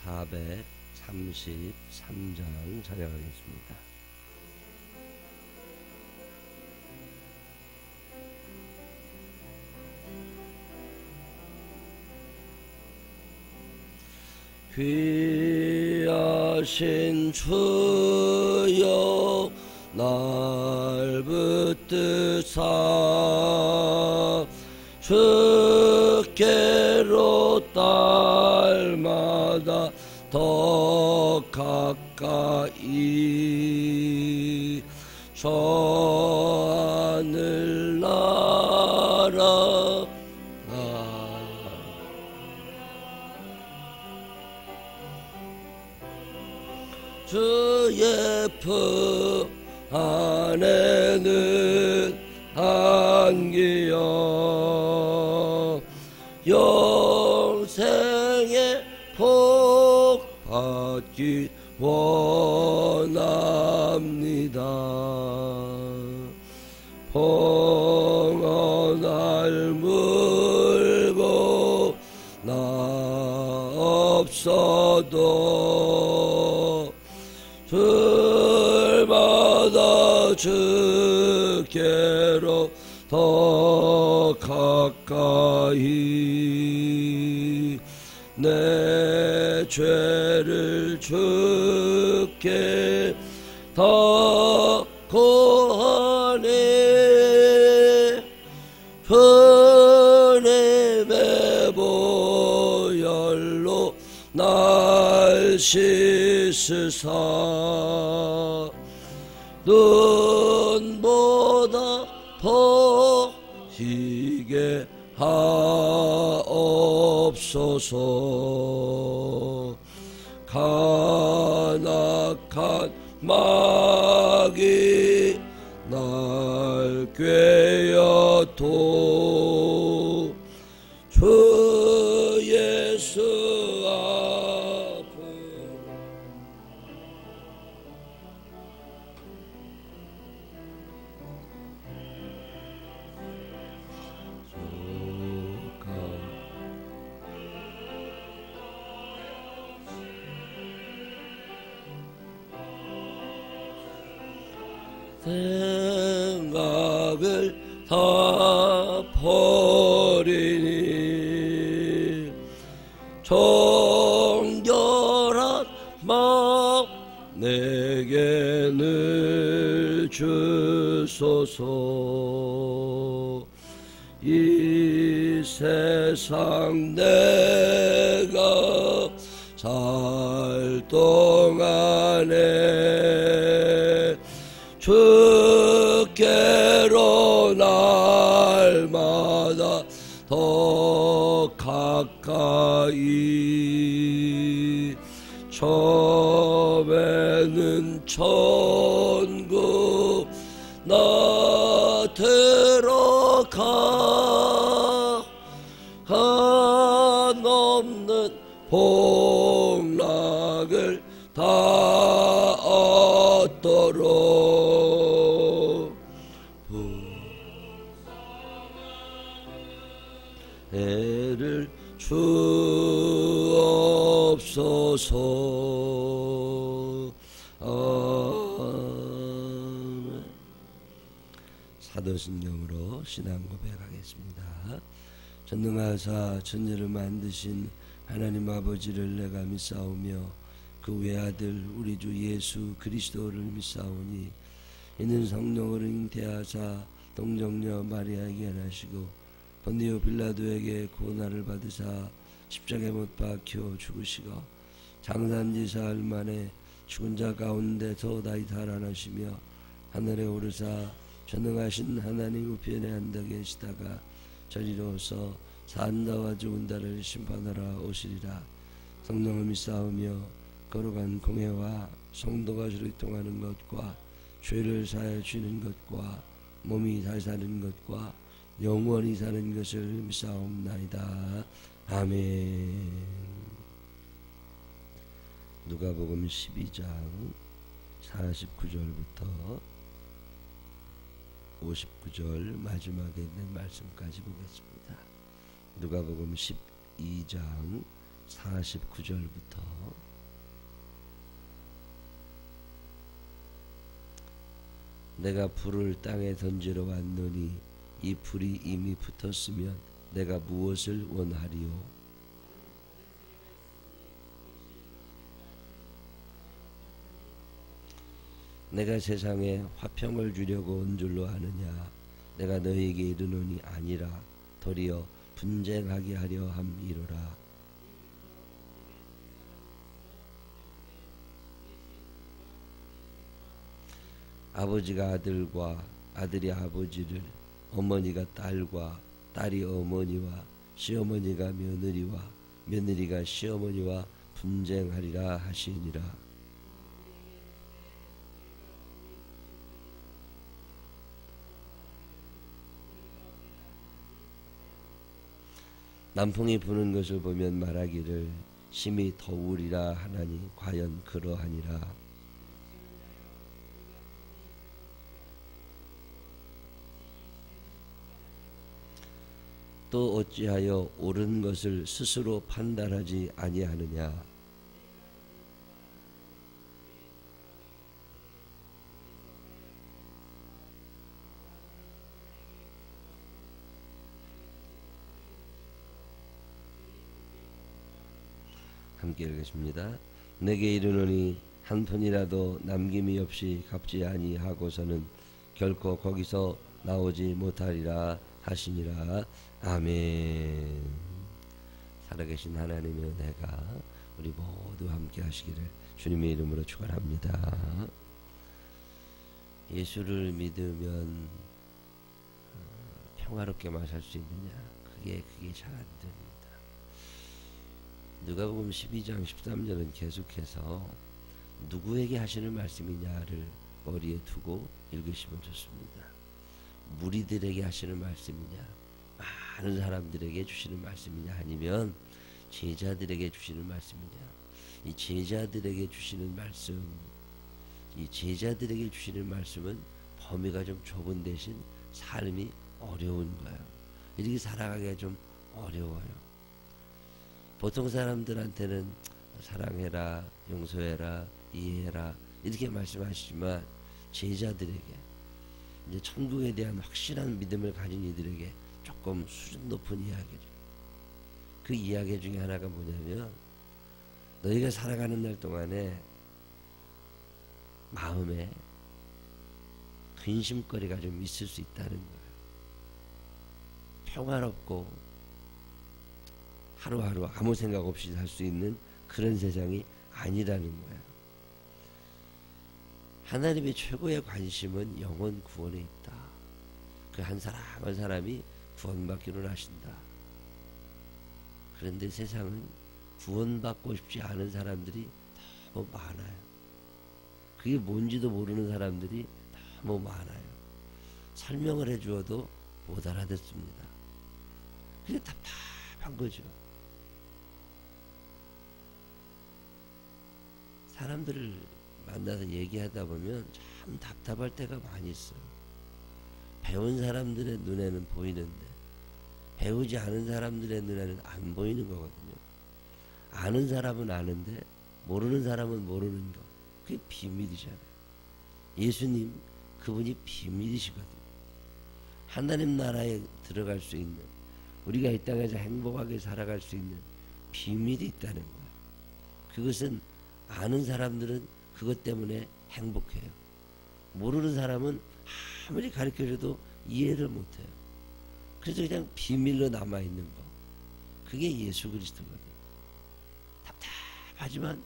433장 찬양하겠습니다. 귀하신 주여 날 붙드사 주께로 딸마다 더 가까이 저 하늘나라 주의 품 안에는 안기여 영생의 복 받기 원합니다. 봉헌할 물고 나 없어도 주마다 주께로 더 가까이 내 죄를 주께 다 고하네. 주님의 보혈로 날 씻으사 눈보다 보이게 하옵소서. 간악한 마귀 날 꿰어도 주 예수 앞에 생각을 다 버리니 정결한 마음 내게 늘 주소서. 이 세상 내가 살 동안에 주께로 날마다 더 가까이 처음에는 천국 나 들어가 한없는 복락을 다 얻도록 애를 주옵소서. 아멘. 사도신경으로 신앙 고백하겠습니다. 전능하사 천지를 만드신 하나님 아버지를 내가 믿사오며 그 외아들 우리 주 예수 그리스도를 믿사오니 이는 성령으로 잉태하사 동정녀 마리아에게 나시고 본디오 빌라도에게 고난을 받으사 십자가에 못 박혀 죽으시고 장사한 지 사흘 만에 죽은 자 가운데서 다시 살아나시며 하늘에 오르사 전능하신 하나님 우편에 앉아 계시다가 저리로서 산다와 죽은 자를 심판하러 오시리라. 성령을 믿사오며 거룩한 공회와 성도가 주를 통하는 것과 죄를 사하여 주는 것과 몸이 다시 사는 것과 영원히 사는 것을 믿사옵나이다. 아멘. 누가복음 12장 49절부터 59절 마지막에 있는 말씀까지 보겠습니다. 누가복음 12장 49절부터 내가 불을 땅에 던지러 왔노니 이 불이 이미 붙었으면 내가 무엇을 원하리요. 내가 세상에 화평을 주려고 온 줄로 아느냐. 내가 너희에게 이르노니 아니라 도리어 분쟁하게 하려 함이로라. 아버지가 아들과 아들이 아버지를, 어머니가 딸과 딸이 어머니와 시어머니가 며느리와 며느리가 시어머니와 분쟁하리라 하시니라. 남풍이 부는 것을 보면 말하기를 심히 더우리라 하나니 과연 그러하니라. 또 어찌하여 옳은 것을 스스로 판단하지 아니하느냐. 함께 읽겠습니다. 내게 이르노니 한 푼이라도 남김이 없이 갚지 아니하고서는 결코 거기서 나오지 못하리라 하시니라. 아멘. 살아계신 하나님의 은혜가 우리 모두 함께 하시기를 주님의 이름으로 축원합니다. 예수를 믿으면 평화롭게만 살 수 있느냐? 그게 잘 안 됩니다. 누가복음 12장 13절은 계속해서 누구에게 하시는 말씀이냐를 머리에 두고 읽으시면 좋습니다. 무리들에게 하시는 말씀이냐, 많은 사람들에게 주시는 말씀이냐, 아니면 제자들에게 주시는 말씀이냐. 이 제자들에게 주시는 말씀, 이 제자들에게 주시는 말씀은 범위가 좀 좁은 대신 삶이 어려운 거예요. 이렇게 살아가기가 좀 어려워요. 보통 사람들한테는 사랑해라, 용서해라, 이해해라 이렇게 말씀하시지만 제자들에게, 이제 천국에 대한 확실한 믿음을 가진 이들에게 조금 수준 높은 이야기죠. 그 이야기 중에 하나가 뭐냐면, 너희가 살아가는 날 동안에 마음에 근심거리가 좀 있을 수 있다는 거예요. 평화롭고 하루하루 아무 생각 없이 살 수 있는 그런 세상이 아니라는 거예요. 하나님의 최고의 관심은 영혼 구원에 있다. 그 한 사람 한 사람이 구원받기를 하신다. 그런데 세상은 구원받고 싶지 않은 사람들이 너무 많아요. 그게 뭔지도 모르는 사람들이 너무 많아요. 설명을 해주어도 못 알아듣습니다. 그게 답답한 거죠. 사람들을 만나서 얘기하다 보면 참 답답할 때가 많이 있어요. 배운 사람들의 눈에는 보이는데 배우지 않은 사람들의 눈에는 안 보이는 거거든요. 아는 사람은 아는데 모르는 사람은 모르는 거. 그게 비밀이잖아요. 예수님 그분이 비밀이시거든요. 하나님 나라에 들어갈 수 있는, 우리가 이 땅에서 행복하게 살아갈 수 있는 비밀이 있다는 거예요. 그것은 아는 사람들은 그것 때문에 행복해요. 모르는 사람은 아무리 가르쳐줘도 이해를 못해요. 그래서 그냥 비밀로 남아있는 거. 그게 예수 그리스도거든요. 답답하지만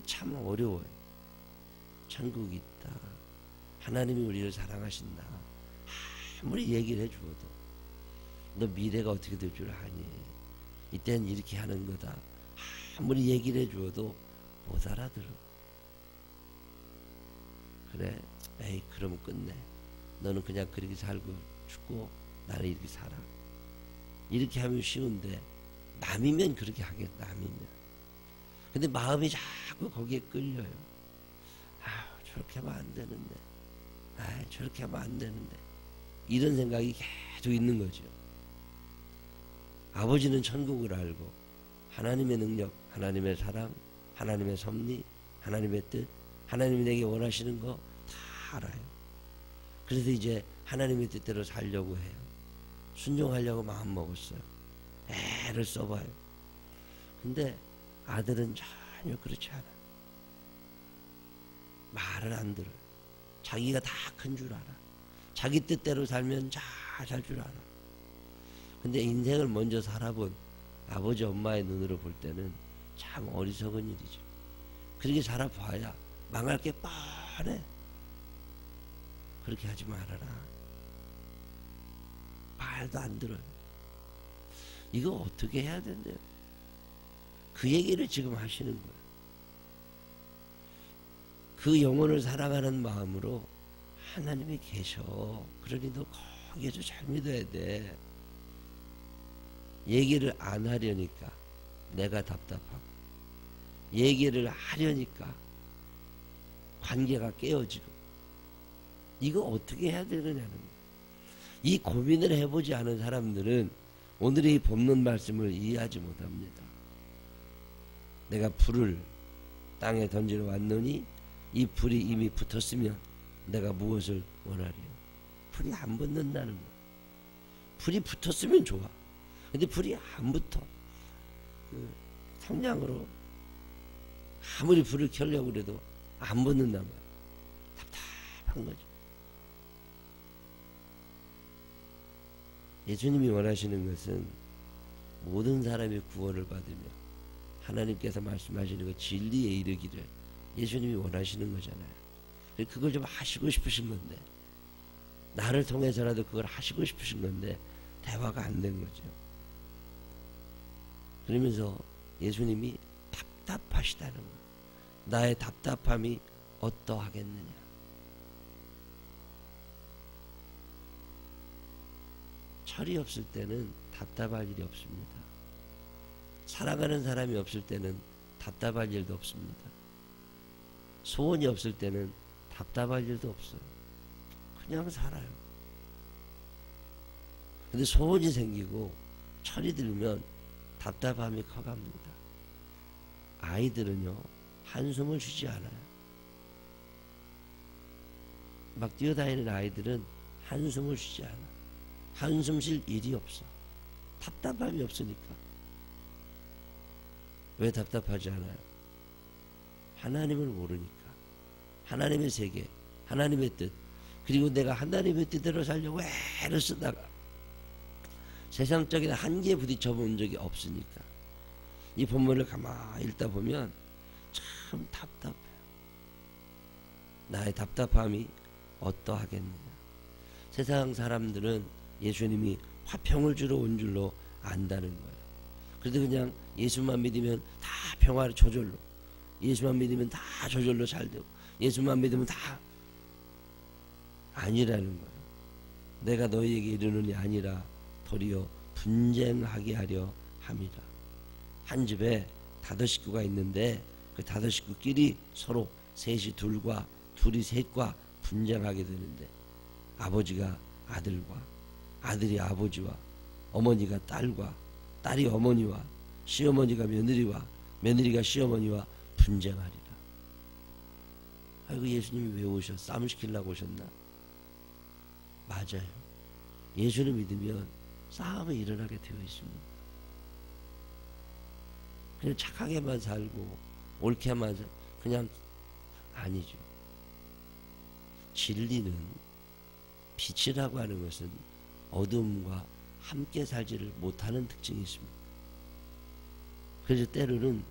참 어려워요. 천국이 있다. 하나님이 우리를 사랑하신다. 아무리 얘기를 해주어도 너 미래가 어떻게 될 줄 아니? 이때는 이렇게 하는 거다. 아무리 얘기를 해주어도 못 알아들어. 그래, 에이 그러면 끝내. 너는 그냥 그렇게 살고 죽고 나는 이렇게 살아. 이렇게 하면 쉬운데 남이면 그렇게 하겠. 남이면. 근데 마음이 자꾸 거기에 끌려요. 저렇게 하면 안 되는데. 저렇게 하면 안 되는데. 이런 생각이 계속 있는 거죠. 아버지는 천국을 알고 하나님의 능력, 하나님의 사랑, 하나님의 섭리, 하나님의 뜻, 하나님이 내게 원하시는 거 다 알아요. 그래서 이제 하나님의 뜻대로 살려고 해요. 순종하려고 마음 먹었어요. 애를 써봐요. 근데 아들은 전혀 그렇지 않아. 말을 안 들어요. 자기가 다 큰 줄 알아. 자기 뜻대로 살면 잘 살 줄 알아. 근데 인생을 먼저 살아본 아버지 엄마의 눈으로 볼 때는 참 어리석은 일이죠. 그렇게 살아봐야 망할 게 뻔해. 그렇게 하지 말아라. 말도 안 들어요. 이거 어떻게 해야 된대요? 그 얘기를 지금 하시는 거예요. 그 영혼을 사랑하는 마음으로 하나님이 계셔. 그러니 너 거기에서 잘 믿어야 돼. 얘기를 안 하려니까 내가 답답하고, 얘기를 하려니까 관계가 깨어지고, 이거 어떻게 해야 되느냐는 거예요. 이 고민을 해보지 않은 사람들은 오늘의 이 본문 말씀을 이해하지 못합니다. 내가 불을 땅에 던지러 왔노니 이 불이 이미 붙었으면 내가 무엇을 원하리요? 불이 안 붙는다는 거예요. 불이 붙었으면 좋아. 근데 불이 안 붙어. 성냥으로 아무리 불을 켜려고 그래도 안 붙는단 말이야. 답답한 거죠. 예수님이 원하시는 것은 모든 사람이 구원을 받으며 하나님께서 말씀하시는 그 진리에 이르기를 예수님이 원하시는 거잖아요. 그걸 좀 하시고 싶으신 건데, 나를 통해서라도 그걸 하시고 싶으신 건데 대화가 안 된 거죠. 그러면서 예수님이 답답하시다는 거예요. 나의 답답함이 어떠하겠느냐. 철이 없을 때는 답답할 일이 없습니다. 사랑하는 사람이 없을 때는 답답할 일도 없습니다. 소원이 없을 때는 답답할 일도 없어요. 그냥 살아요. 근데 소원이 생기고 철이 들면 답답함이 커갑니다. 아이들은요, 한숨을 쉬지 않아요. 막 뛰어다니는 아이들은 한숨을 쉬지 않아. 한숨 쉴 일이 없어. 답답함이 없으니까. 왜 답답하지 않아요? 하나님을 모르니까. 하나님의 세계, 하나님의 뜻, 그리고 내가 하나님의 뜻대로 살려고 애를 쓰다가 세상적인 한계에 부딪혀 본 적이 없으니까. 이 본문을 가만히 읽다 보면 참 답답해요. 나의 답답함이 어떠하겠느냐. 세상 사람들은 예수님이 화평을 주러 온 줄로 안다는 거예요. 그래도 그냥 예수만 믿으면 다 평화를 저절로, 예수만 믿으면 다 저절로 잘 되고, 예수만 믿으면 다 아니라는 거예요. 내가 너희에게 이르노니 아니라 도리어 분쟁하게 하려 함이라. 한 집에 5식구가 있는데 그 5식구끼리 서로 셋이 둘과 둘이 셋과 분쟁하게 되는데, 아버지가 아들과 아들이 아버지와 어머니가 딸과 딸이 어머니와 시어머니가 며느리와 며느리가 시어머니와 분쟁하리라. 아이고, 예수님이 왜 오셔? 싸움 시키려고 오셨나? 맞아요. 예수를 믿으면 싸움이 일어나게 되어 있습니다. 그냥 착하게만 살고 옳게만 살고 그냥 아니죠. 진리는, 빛이라고 하는 것은 어둠과 함께 살지를 못하는 특징이 있습니다. 그래서 때로는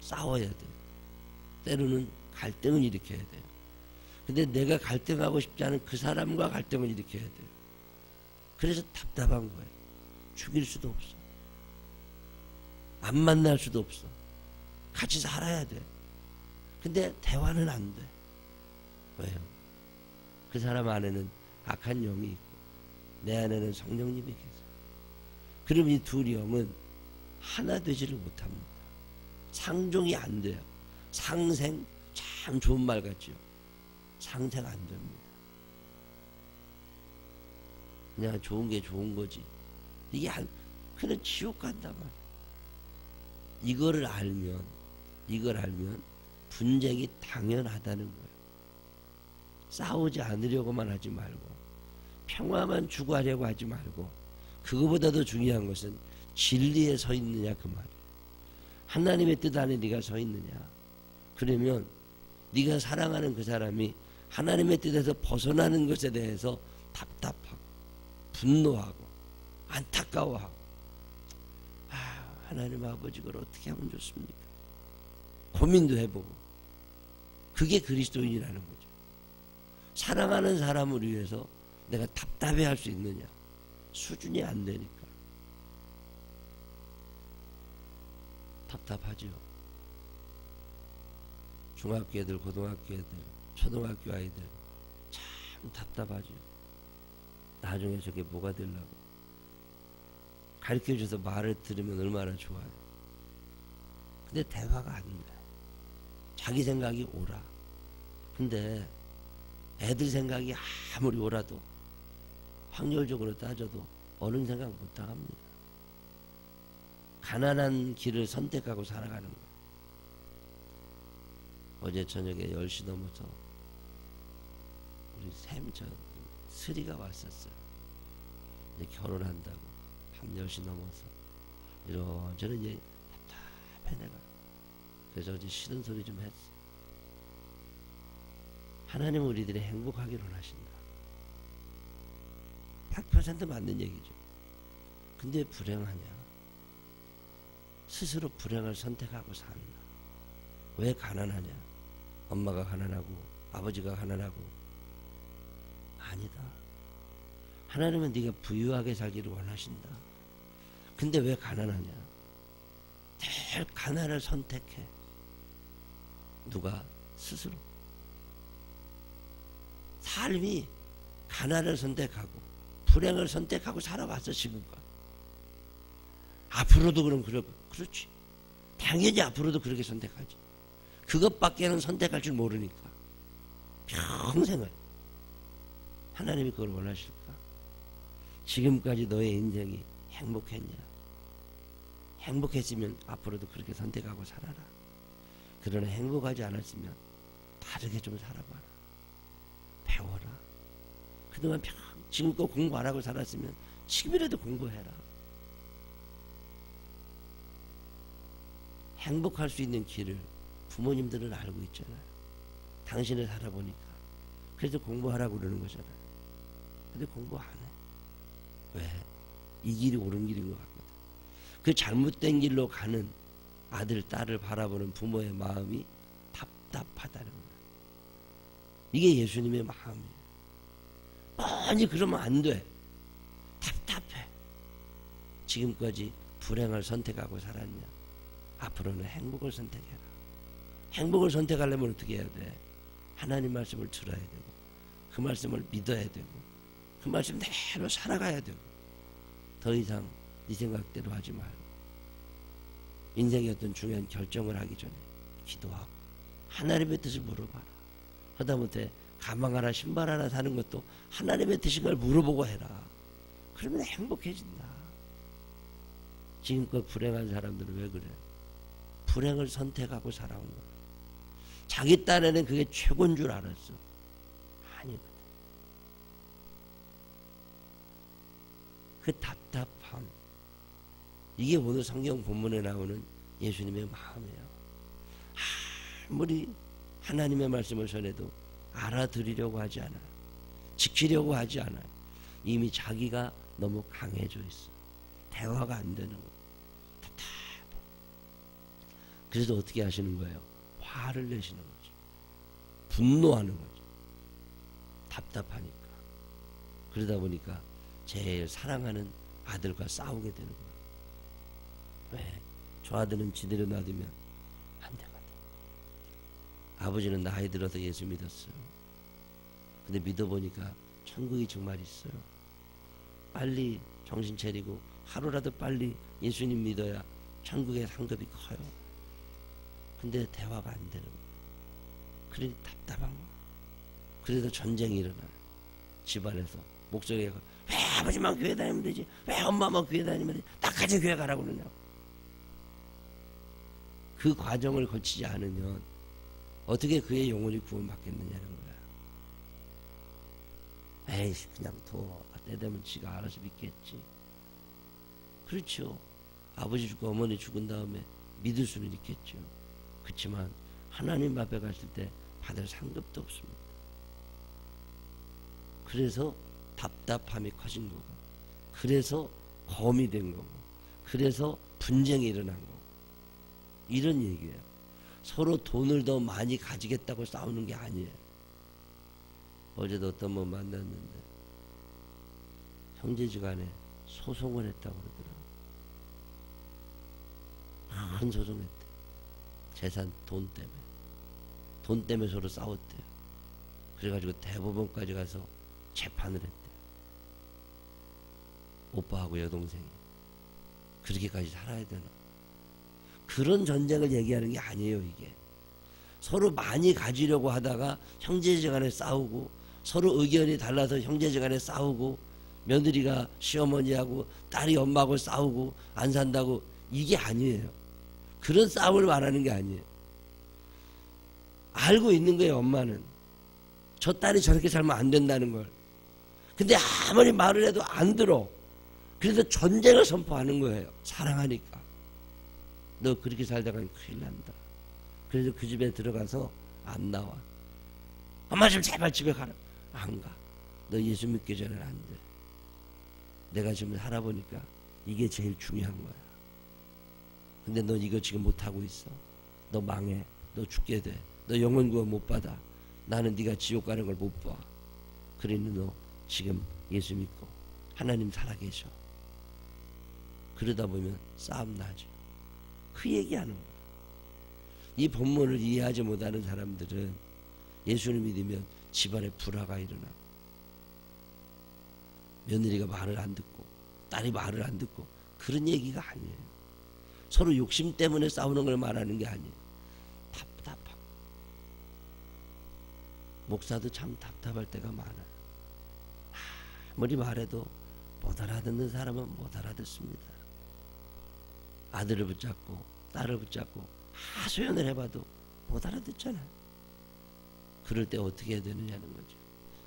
싸워야 돼요. 때로는 갈등을 일으켜야 돼요. 근데 내가 갈등하고 싶지 않은 그 사람과 갈등을 일으켜야 돼요. 그래서 답답한 거예요. 죽일 수도 없어. 안 만날 수도 없어. 같이 살아야 돼. 근데 대화는 안 돼. 왜요? 그 사람 안에는 악한 영이 있고 내 안에는 성령님이 계세요. 그럼 이 두 영은 하나 되지를 못합니다. 상종이 안 돼요. 상생, 참 좋은 말 같죠? 상생 안 됩니다. 그냥 좋은 게 좋은 거지. 이게 그냥 지옥 간단 말이에요. 이걸 알면 분쟁이 당연하다는 거예요. 싸우지 않으려고만 하지 말고 평화만 추구하려고 하지 말고 그거보다도 중요한 것은 진리에 서 있느냐 그 말이에요. 하나님의 뜻 안에 네가 서 있느냐. 그러면 네가 사랑하는 그 사람이 하나님의 뜻에서 벗어나는 것에 대해서 답답하고 분노하고 안타까워하고 하나님 아버지 그걸 어떻게 하면 좋습니까? 고민도 해보고 그게 그리스도인이라는 거죠. 사랑하는 사람을 위해서 내가 답답해할 수 있느냐. 수준이 안 되니까 답답하죠. 중학교 애들, 고등학교 애들, 초등학교 아이들 참 답답하죠. 나중에 저게 뭐가 되려고. 가르쳐줘서 말을 들으면 얼마나 좋아요. 근데 대화가 안 돼. 자기 생각이 옳아. 근데 애들 생각이 아무리 옳아도 확률적으로 따져도 어른 생각 못 나갑니다. 가난한 길을 선택하고 살아가는 거예요. 어제 저녁에 10시 넘어서 우리 스리가 왔었어요. 이제 결혼한다고 밤 10시 넘어서 이런저런 이제 답답해 내가. 그래서 어제 싫은 소리 좀 했어. 하나님은 우리들이 행복하기를 원하신다. 100% 맞는 얘기죠. 근데 불행하냐? 스스로 불행을 선택하고 산다. 왜 가난하냐? 엄마가 가난하고 아버지가 가난하고. 아니다. 하나님은 네가 부유하게 살기를 원하신다. 근데 왜 가난하냐? 늘 가난을 선택해. 누가? 스스로. 삶이 가난을 선택하고 불행을 선택하고 살아왔어 지금까지. 앞으로도 그렇지. 당연히 앞으로도 그렇게 선택하지. 그것밖에는 선택할 줄 모르니까 평생을. 하나님이 그걸 원하실까? 지금까지 너의 인생이 행복했냐? 행복했으면 앞으로도 그렇게 선택하고 살아라. 그러나 행복하지 않았으면 다르게 좀 살아봐라. 배워라. 그동안 지금껏 공부 안 하고 살았으면 지금이라도 공부해라. 행복할 수 있는 길을 부모님들은 알고 있잖아요. 당신을 살아보니까. 그래서 공부하라고 그러는 거잖아요. 근데 공부 안 해. 왜? 이 길이 옳은 길인 것 같거든. 그 잘못된 길로 가는 아들, 딸을 바라보는 부모의 마음이 답답하다는 거예요. 이게 예수님의 마음이에요. 뻔히 그러면 안 돼. 답답해. 지금까지 불행을 선택하고 살았냐? 앞으로는 행복을 선택해라. 행복을 선택하려면 어떻게 해야 돼? 하나님 말씀을 들어야 되고 그 말씀을 믿어야 되고 그 말씀대로 살아가야 되고 더 이상 네 생각대로 하지 말고 인생의 어떤 중요한 결정을 하기 전에 기도하고 하나님의 뜻을 물어봐라. 하다못해 가방 하나 신발 하나 사는 것도 하나님의 뜻인 걸 물어보고 해라. 그러면 행복해진다. 지금껏 불행한 사람들은 왜 그래? 불행을 선택하고 살아온 거야. 자기 딴에는 그게 최고인 줄 알았어. 아니거든. 그 답답함, 이게 오늘 성경 본문에 나오는 예수님의 마음이에요. 아무리 하나님의 말씀을 전해도 알아들으려고 하지 않아요. 지키려고 하지 않아요. 이미 자기가 너무 강해져 있어. 대화가 안 되는 거예요. 답답해. 그래서 어떻게 하시는 거예요? 화를 내시는 거죠. 분노하는 거죠. 답답하니까. 그러다 보니까 제일 사랑하는 아들과 싸우게 되는 거예요. 왜? 저 아들은 지대로 놔두면 안 되거든. 아버지는 나이 들어서 예수 믿었어요. 근데 믿어보니까 천국이 정말 있어요. 빨리 정신 차리고 하루라도 빨리 예수님 믿어야 천국의 상급이 커요. 근데 대화가 안 되는 거예요. 그러니 답답한 거예요. 그래도 전쟁이 일어나요. 집안에서 목소리가 왜 아버지만 교회 다니면 되지? 왜 엄마만 교회 다니면 되지? 나까지 교회 가라고 그러냐고. 그 과정을 거치지 않으면 어떻게 그의 영혼이 구원받겠느냐는 거야. 에이 그냥 둬. 때 되면 지가 알아서 믿겠지. 그렇죠. 아버지 죽고 어머니 죽은 다음에 믿을 수는 있겠죠. 그렇지만 하나님 앞에 갔을 때 받을 상급도 없습니다. 그래서 답답함이 커진 거고, 그래서 검이 된 거고, 그래서 분쟁이 일어난 거고, 이런 얘기예요. 서로 돈을 더 많이 가지겠다고 싸우는 게 아니에요. 어제도 어떤 분 만났는데 형제지간에 소송을 했다고 그러더라고요. 큰 소송했대. 재산 돈 때문에 서로 싸웠대요. 그래가지고 대법원까지 가서 재판을 했대요. 오빠하고 여동생이. 그렇게까지 살아야 되나? 그런 전쟁을 얘기하는 게 아니에요. 이게 서로 많이 가지려고 하다가 형제지간에 싸우고, 서로 의견이 달라서 형제지간에 싸우고, 며느리가 시어머니하고 딸이 엄마하고 싸우고 안 산다고, 이게 아니에요. 그런 싸움을 말하는 게 아니에요. 알고 있는 거예요. 엄마는 저 딸이 저렇게 살면 안 된다는 걸. 근데 아무리 말을 해도 안 들어. 그래서 전쟁을 선포하는 거예요. 사랑하니까. 너 그렇게 살다가 큰일 난다. 그래서 그 집에 들어가서 안 나와. 엄마 좀 제발 집에 가라. 안 가. 너 예수 믿기 전에는 안 돼. 내가 지금 살아보니까 이게 제일 중요한 거야. 근데 너 이거 지금 못하고 있어. 너 망해. 너 죽게 돼. 너 영혼 구원 못 받아. 나는 네가 지옥 가는 걸 못 봐. 그러니 너 지금 예수 믿고 하나님 살아계셔. 그러다 보면 싸움 나죠. 그 얘기하는 거야. 이 본문을 이해하지 못하는 사람들은 예수를 믿으면 집안에 불화가 일어나. 며느리가 말을 안 듣고 딸이 말을 안 듣고, 그런 얘기가 아니에요. 서로 욕심 때문에 싸우는 걸 말하는 게 아니에요. 답답하고. 목사도 참 답답할 때가 많아요. 아무리 말해도 못 알아듣는 사람은 못 알아듣습니다. 아들을 붙잡고 딸을 붙잡고 하소연을 해봐도 못 알아듣잖아요. 그럴 때 어떻게 해야 되느냐는 거죠.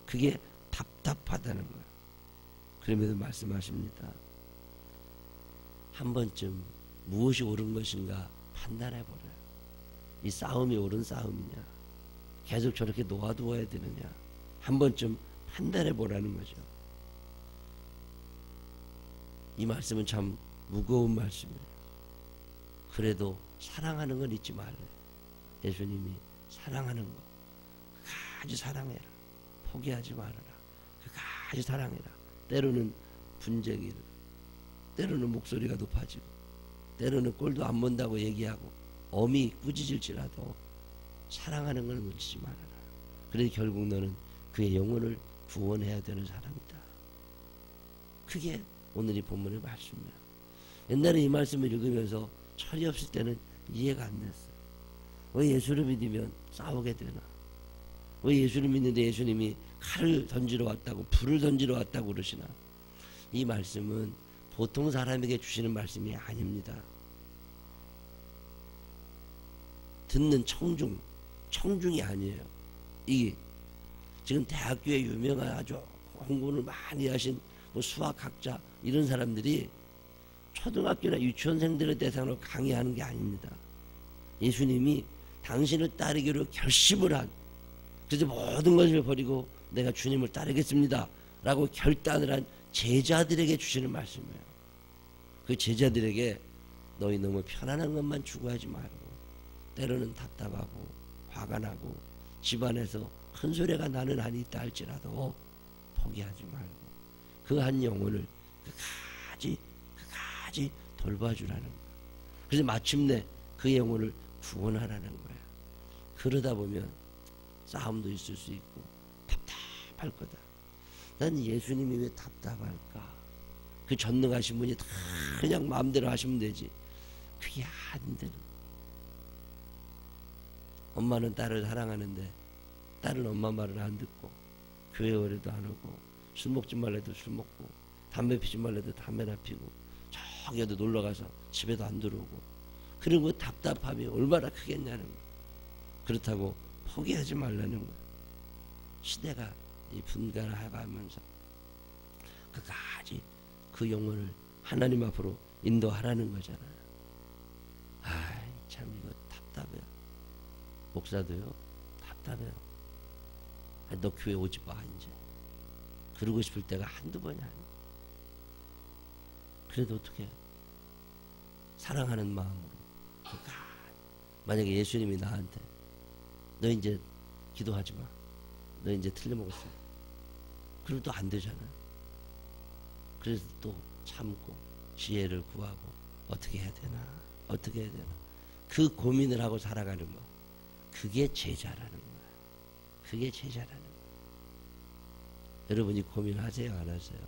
그게 답답하다는 거예요. 그러면서 말씀하십니다. 한 번쯤 무엇이 옳은 것인가 판단해보래요. 이 싸움이 옳은 싸움이냐, 계속 저렇게 놓아두어야 되느냐, 한 번쯤 판단해보라는 거죠. 이 말씀은 참 무거운 말씀이에요. 그래도 사랑하는 건 잊지 말래. 예수님이 사랑하는 거 끝까지 사랑해라. 포기하지 말아라. 끝까지 사랑해라. 때로는 분쟁이 일어나. 때로는 목소리가 높아지고, 때로는 꼴도 안 본다고 얘기하고 엄히 꾸짖을지라도 사랑하는 걸 멈추지 말아라. 그래서 결국 너는 그의 영혼을 구원해야 되는 사람이다. 그게 오늘 이 본문의 말씀이야. 옛날에 이 말씀을 읽으면서 철이 없을 때는 이해가 안 됐어요. 왜 예수를 믿으면 싸우게 되나? 왜 예수를 믿는데 예수님이 칼을 던지러 왔다고, 불을 던지러 왔다고 그러시나? 이 말씀은 보통 사람에게 주시는 말씀이 아닙니다. 듣는 청중이 아니에요. 이게 지금 대학교에 유명한 아주 공부를 많이 하신 뭐 수학학자 이런 사람들이 초등학교나 유치원생들을 대상으로 강의하는 게 아닙니다. 예수님이 당신을 따르기로 결심을 한, 그래서 모든 것을 버리고 내가 주님을 따르겠습니다 라고 결단을 한 제자들에게 주시는 말씀이에요. 그 제자들에게 너희 너무 편안한 것만 추구하지 말고, 때로는 답답하고 화가 나고 집안에서 큰 소리가 나는 한이 있다 할지라도 포기하지 말고 그 한 영혼을 끝까지 돌봐주라는 거예요. 그래서 마침내 그 영혼을 구원하라는 거예요. 그러다 보면 싸움도 있을 수 있고 답답할 거다. 난 예수님이 왜 답답할까? 그 전능하신 분이 다 그냥 마음대로 하시면 되지. 그게 안 되는. 엄마는 딸을 사랑하는데 딸은 엄마 말을 안 듣고 교회 오래도 안 오고 술 먹지 말래도 술 먹고 담배 피지 말래도 담배나 피고 저기 어디 놀러가서 집에도 안 들어오고 그리고 답답함이 얼마나 크겠냐는 거예요. 그렇다고 포기하지 말라는 거예요. 시대가 이 분간해가면서 끝까지 그 영혼을 하나님 앞으로 인도하라는 거잖아요. 아이 참 이거 답답해요. 목사도요 답답해요. 너 교회 오지 마 이제. 그러고 싶을 때가 한두 번이 아니에요. 그래도 어떻게 사랑하는 마음으로 만약에 예수님이 나한테 너 이제 기도하지 마. 너 이제 틀려먹었어. 그래도 안 되잖아요. 그래서 또 참고 지혜를 구하고 어떻게 해야 되나 어떻게 해야 되나 그 고민을 하고 살아가는 거 그게 제자라는 거예요. 그게 제자라는 거예요. 여러분이 고민하세요 안 하세요?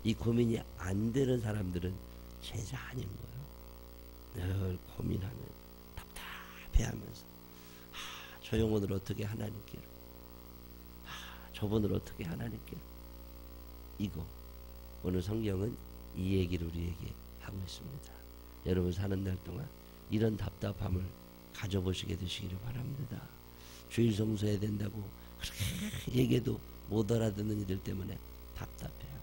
이 고민이 안 되는 사람들은 제자 아닌 거예요. 늘 고민하면서 답답해하면서 저 영혼을 어떻게 하나님께로 저분을 어떻게 하나님께로 이거 오늘 성경은 이 얘기를 우리에게 하고 있습니다. 여러분 사는 날 동안 이런 답답함을 가져보시게 되시기를 바랍니다. 주일 성수해야 된다고 그렇게 얘기해도 못 알아듣는 이들 때문에 답답해요.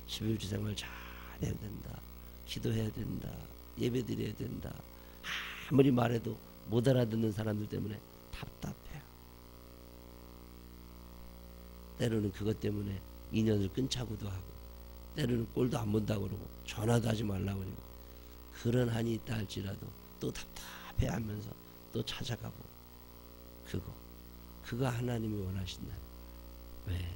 11주 생활 잘해야 된다. 기도해야 된다. 예배 드려야 된다. 아무리 말해도 못 알아듣는 사람들 때문에 답답해요. 때로는 그것 때문에 인연을 끊자고도 하고 때로는 꼴도 안 본다고 그러고 전화도 하지 말라고 그러고 그런 한이 있다 할지라도 또 답답해하면서 또 찾아가고 그거 하나님이 원하신다. 왜?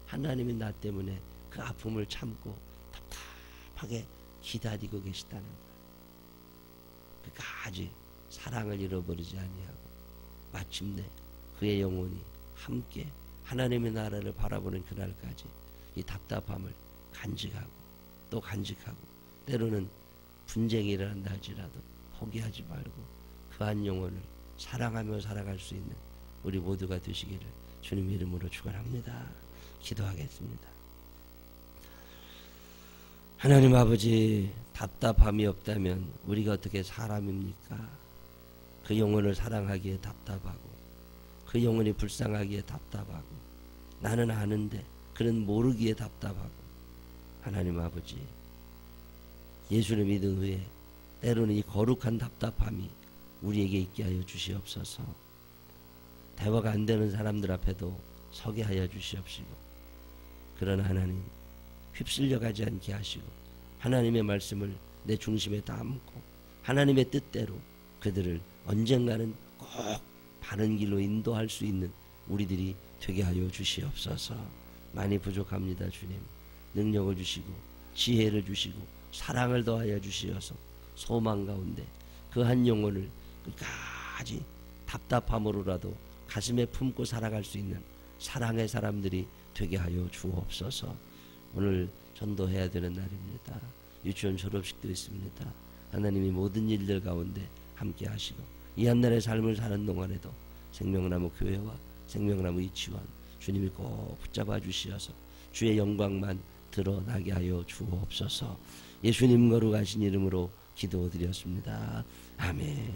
하나님이 나 때문에 그 아픔을 참고 답답하게 기다리고 계시다는 거예요. 끝까지 사랑을 잃어버리지 아니하고 마침내 그의 영혼이 함께 하나님의 나라를 바라보는 그날까지 이 답답함을 간직하고 또 간직하고 때로는 분쟁이 일어난다 할지라도 포기하지 말고 그 한 영혼을 사랑하며 살아갈 수 있는 우리 모두가 되시기를 주님 이름으로 축원합니다. 기도하겠습니다. 하나님 아버지 답답함이 없다면 우리가 어떻게 사람입니까? 그 영혼을 사랑하기에 답답하고 그 영혼이 불쌍하기에 답답하고 나는 아는데 그는 모르기에 답답하고 하나님 아버지 예수를 믿은 후에 때로는 이 거룩한 답답함이 우리에게 있게 하여 주시옵소서. 대화가 안 되는 사람들 앞에도 서게 하여 주시옵시고 그러나 하나님 휩쓸려 가지 않게 하시고 하나님의 말씀을 내 중심에 담고 하나님의 뜻대로 그들을 언젠가는 꼭 바른 길로 인도할 수 있는 우리들이 되게 하여 주시옵소서. 많이 부족합니다. 주님 능력을 주시고 지혜를 주시고 사랑을 더하여 주시어서 소망 가운데 그 한 영혼을 끝까지 답답함으로라도 가슴에 품고 살아갈 수 있는 사랑의 사람들이 되게 하여 주옵소서. 오늘 전도해야 되는 날입니다. 유치원 졸업식도 있습니다. 하나님이 모든 일들 가운데 함께 하시고 이 한날의 삶을 사는 동안에도 생명나무 교회와 생명나무 유치원 주님이 꼭 붙잡아 주시어서 주의 영광만 드러나게 하여 주옵소서. 예수님 거룩하신 이름으로 기도드렸습니다. 아멘.